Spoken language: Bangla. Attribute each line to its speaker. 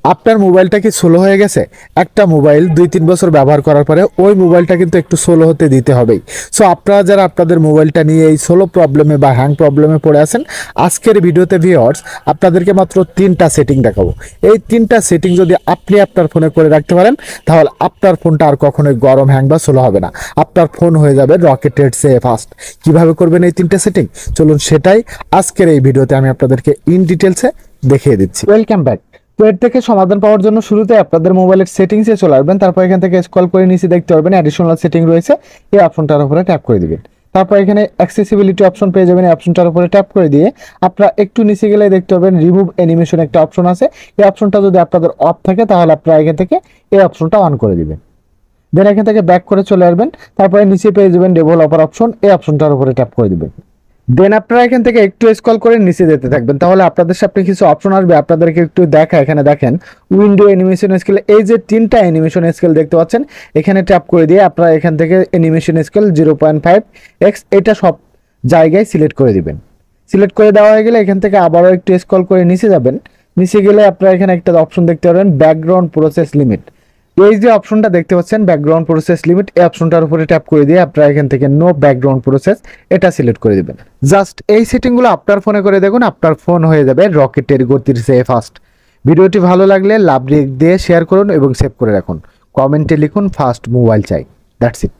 Speaker 1: আপনার মোবাইলটা কি স্লো হয়ে গেছে? একটা মোবাইল 2-3 বছর ব্যবহার করার পরে ওই মোবাইলটা কিন্তু একটু স্লো হতে দিতে হবেই। সো আপনারা যারা আপনাদের মোবাইলটা নিয়ে এই স্লো প্রবলেমে বা হ্যাং প্রবলেমে পড়ে আছেন, আজকের ভিডিওতে ভিউয়ার্স আপনাদেরকে মাত্র 3টা সেটিং দেখাবো। এই 3টা সেটিং যদি আপনি আপনার ফোনে করে রাখতে পারেন, তাহলে আপনার ফোনটা আর কখনোই গরম হ্যাং বা স্লো হবে না। আপনার ফোন হয়ে যাবে রকেটের চেয়ে ফাস্ট। কিভাবে করবেন এই 3টা সেটিং? চলুন সেটাই আজকের এই ভিডিওতে আমি আপনাদেরকে ইন ডিটেলসে দেখিয়ে দিচ্ছি। Welcome back. তো এর থেকে সমাধান পাওয়ার জন্য শুরুতে আপনাদের মোবাইলের সেটিংসে চলে আসবেন। তারপর এখান থেকে স্ক্রল করে নিচে দেখতে পারবেন অ্যাডিশনাল সেটিং রয়েছে, এই অপশনটার উপরে ট্যাপ করে দিবেন। তারপর এখানে অ্যাক্সেসিবিলিটি অপশন পেয়ে যাবেন, এই অপশনটার উপরে ট্যাপ করে দিয়ে আপনারা একটু নিচে গেলে দেখতে পাবেন রিমুভ অ্যানিমেশন একটা অপশন আছে। এই অপশনটা যদি আপনাদের অফ থাকে তাহলে আপনারা এখান থেকে এই অপশনটা অন করে দিবেন। দেন এখান থেকে ব্যাক করে চলে আসবেন। তারপরে নিচে পেয়ে যাবেন ডেভেলপার অপশন, এই অপশনটার উপরে ট্যাপ করে দিবেন। দেন আপনারা এখান থেকে একটু স্ক্রল করে নিচে যেতে থাকবেন, তাহলে আপনাদের সামনে কিছু অপশন আসবে, আপনাদেরকে একটু দেখা। এখানে দেখেন উইন্ডো অ্যানিমেশন স্কেল, এই যে 3টা অ্যানিমেশন স্কেল দেখতে পাচ্ছেন, এখানে ট্যাপ করে দিয়ে আপনারা এখান থেকে অ্যানিমেশন স্কেল 0.5x এটা সব জায়গায় সিলেক্ট করে দিবেন। সিলেক্ট করে দেওয়া হয়ে গেলে এখান থেকে আবারও একটু স্ক্রল করে নিচে যাবেন। নিচে গেলে আপনারা এখানে একটা অপশন দেখতে পাবেন ব্যাকগ্রাউন্ড প্রসেস লিমিট। এই যে অপশনটা দেখতে পাচ্ছেন ব্যাকগ্রাউন্ড প্রসেস লিমিট, এই অপশনটার উপরে ট্যাপ করে দিয়ে আপনারা এখান থেকে নো ব্যাকগ্রাউন্ড প্রসেস এটা সিলেক্ট করে দিবেন। জাস্ট এই সেটিংগুলো আপনার ফোনে করে দেখুন, আপনার ফোন হয়ে যাবে রকেটের গতির চেয়ে ফাস্ট। ভিডিওটি ভালো লাগলে লাভ দিয়ে শেয়ার করুন এবং সেভ করে রাখুন। কমেন্টে লিখুন ফাস্ট মোবাইল চাই। That's it.